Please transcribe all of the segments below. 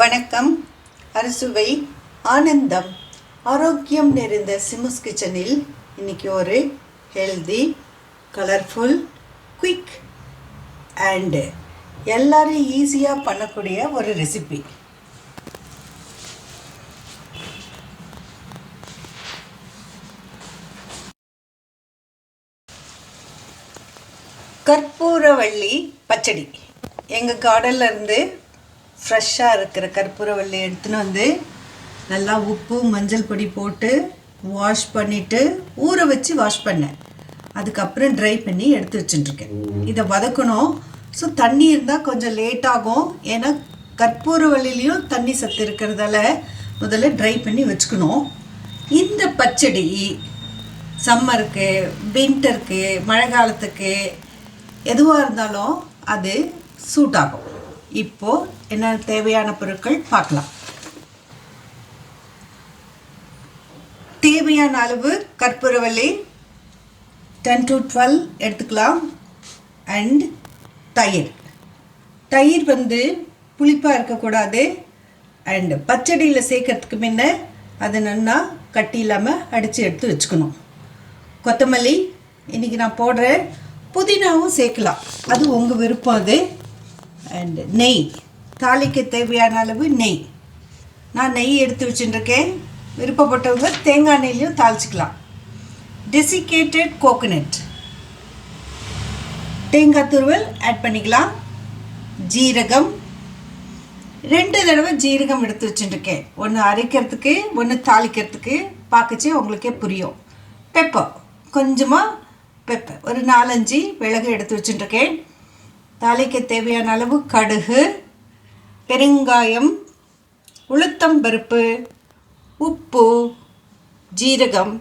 வணக்கம். அறுசுவை ஆனந்தம் ஆரோக்கியம் நிறைந்த சிம்முஸ் கிச்சனில் இன்னைக்கு ஒரு ஹெல்தி, கலர்ஃபுல், குயிக் அண்ட் எல்லாரும் ஈஸியாக பண்ணக்கூடிய ஒரு ரெசிபி. கற்பூரவள்ளி பச்சடி. எங்கள் கார்டனில் இருந்து ஃப்ரெஷ்ஷாக இருக்கிற கற்பூரவள்ளி எடுத்துன்னு வந்து நல்லா உப்பு மஞ்சள் பொடி போட்டு வாஷ் பண்ணிவிட்டு ஊற வச்சு வாஷ் பண்ணேன். அதுக்கப்புறம் ட்ரை பண்ணி எடுத்து வச்சுட்டுருக்கேன். இதை வதக்கணும். ஸோ தண்ணி இருந்தால் கொஞ்சம் லேட் ஆகும். ஏன்னா கற்பூரவள்ளிலையும் தண்ணி சத்து இருக்கிறதால முதல்ல ட்ரை பண்ணி வச்சுக்கணும். இந்த பச்சடி சம்மருக்கு, வின்டருக்கு, மழை காலத்துக்கு எதுவாக இருந்தாலும் அது சூட் ஆகும். இப்போது என்ன தேவையான பொருட்கள் பார்க்கலாம். தேவையான அளவு கற்பூரவள்ளி 10 to 12 எடுத்துக்கலாம். அண்ட் தயிர் வந்து புளிப்பாக இருக்கக்கூடாது. அண்ட் பச்சடியில் சேர்க்கறதுக்கு முன்ன அதை நல்லா கட்டி இல்லாமல் அடித்து எடுத்து வச்சுக்கணும். கொத்தமல்லி இன்றைக்கி நான் போடுறேன். புதினாவும் சேர்க்கலாம், அது உங்கள் விருப்பம். அது அண்ட் நெய், தாளிக்கு தேவையான அளவு நெய். நான் நெய் எடுத்து வச்சுட்டுருக்கேன். விருப்பப்பட்டவங்க தேங்காய் நெய்லையும் தாளிச்சிக்கலாம். டெசிகேட்டட் கோகோனட், தேங்காய் துருவல் ஆட் பண்ணிக்கலாம். ஜீரகம் 2 தடவை ஜீரகம் எடுத்து வச்சுட்டுருக்கேன். ஒன்று அரைக்கிறதுக்கு, ஒன்று தாளிக்கிறதுக்கு. பார்க்கச்சே உங்களுக்கே புரியும். பெப்பர், கொஞ்சமாக பெப்பர், ஒரு 4-5 மிளகு எடுத்து வச்சுட்டுருக்கேன். தாளிக்க தேவையான அளவு கடுகு, பெருங்காயம், உளுத்தம்பருப்பு, உப்பு, ஜீரகம்,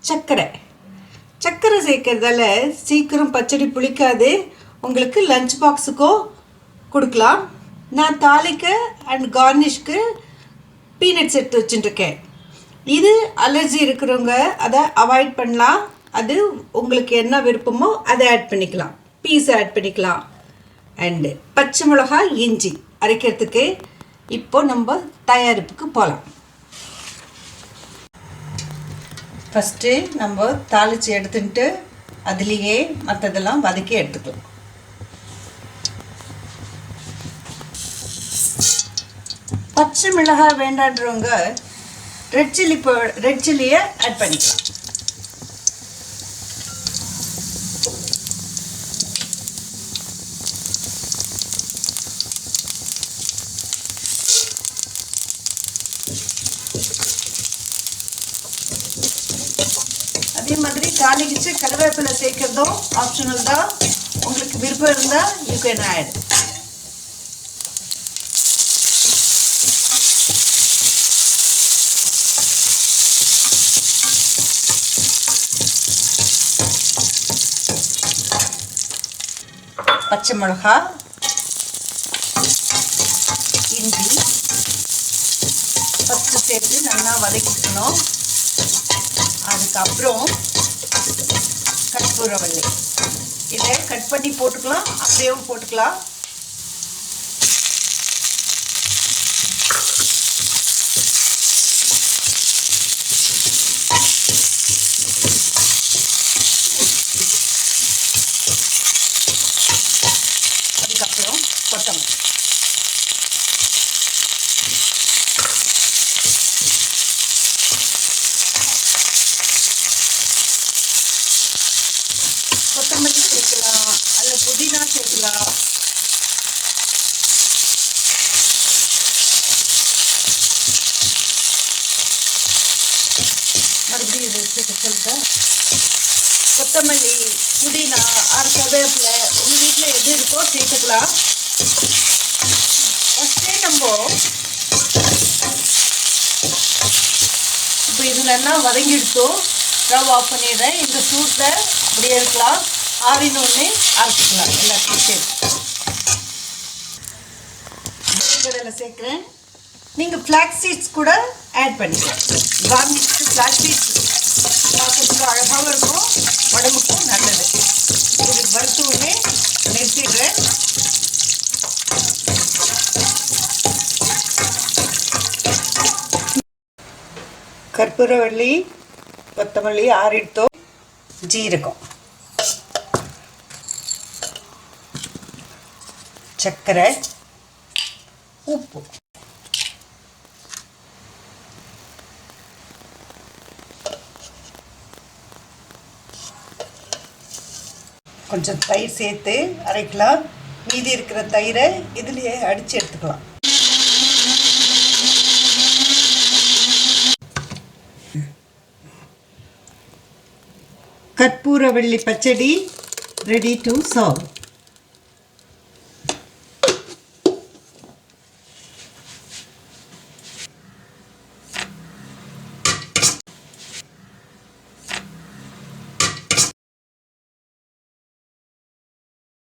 சர்க்கரை சேர்க்கறதால சீக்கிரம் பச்சடி புளிக்காது. உங்களுக்கு லஞ்ச் பாக்ஸுக்கும் கொடுக்கலாம். நான் தாளிக்க அண்ட் கார்னிஷ்க்கு பீனட்ஸ் எடுத்து வச்சுட்டுருக்கேன். இது அலர்ஜி இருக்கிறவங்க அதை அவாய்ட் பண்ணலாம். அது உங்களுக்கு என்ன விருப்பமோ அதை ஆட் பண்ணிக்கலாம். பீஸ் ஆட் பண்ணிக்கலாம். அண்டு பச்சை மிளகாய், இஞ்சி அரைக்கிறதுக்கு. இப்போ நம்ம தயாரிப்புக்கு போகலாம். ஃபஸ்ட்டு நம்ம தாளித்து எடுத்துட்டு அதுலேயே மற்றதெல்லாம் வதக்கி எடுத்துக்கலாம். பச்சை மிளகாய் வேண்டான்றவங்க ரெட் சில்லியை ஆட் பண்ணிக்கலாம். அதே மாதிரி தாளிக்கிச்சு கருவேப்பிலை சேர்க்கறதும் ஆப்ஷனல் தான். உங்களுக்கு விருப்பம் இருந்தால் யூ கேன் ஆட். பச்சை மிளகா, இஞ்சி ஃபஸ்ட்டு சேர்த்து நல்லா வதக்கிக்கணும். அதுக்கப்புறம் கற்பூரவள்ளி இதை கட் பண்ணி போட்டுக்கலாம், அப்படியேவும் போட்டுக்கலாம். அதுக்கப்புறம் கொத்தமல்லி. கொத்தமல்லி சேர்க்கலாம், அல்ல புதினா சேர்க்கலாம். மறுபடியும் இதை சொல்லிட்டேன். கொத்தமல்லி, புதினா, கருவேப்பிலை உங்கள் வீட்டில் எது இருக்கோ சேர்த்துக்கலாம். ஃபஸ்ட்டே நம்ம இப்போ இதுலெல்லாம் வதங்கிடுத்தோம். ஸ்டவ் ஆஃப் பண்ணிடுறேன். இந்த சூட்டில் அப்படியே இருக்கலாம். ஆறினோடனே அரைச்சிக்கலாம் எல்லாத்தையும் சேர்த்து. கடலை சேர்க்குறேன். நீங்கள் ஃப்ளாக்ஸ் சீட்ஸ் கூட ஆட் பண்ணிக்கலாம். கார்னிஷ்க்கு ஃப்ளாக்ஸ் சீட்ஸ் பார்க்கறதுக்கு அழகாகவும் இருக்கும், உடம்புக்கும் நல்லது. இது வறுத்து உடனே நிறுத்திடுறேன். கற்பூரவள்ளி, கொத்தமல்லி ஆறிட்டு, ஜீரகம், சர்க்கரை, உப்பு. கொஞ்சம் தயிர் சேர்த்து அரைக்கலாம். மீதி இருக்கிற தயிரை இதுலேயே அடித்து எடுத்துக்கலாம். கற்பூரவள்ளி பச்சடி ரெடி டு சர்வ்.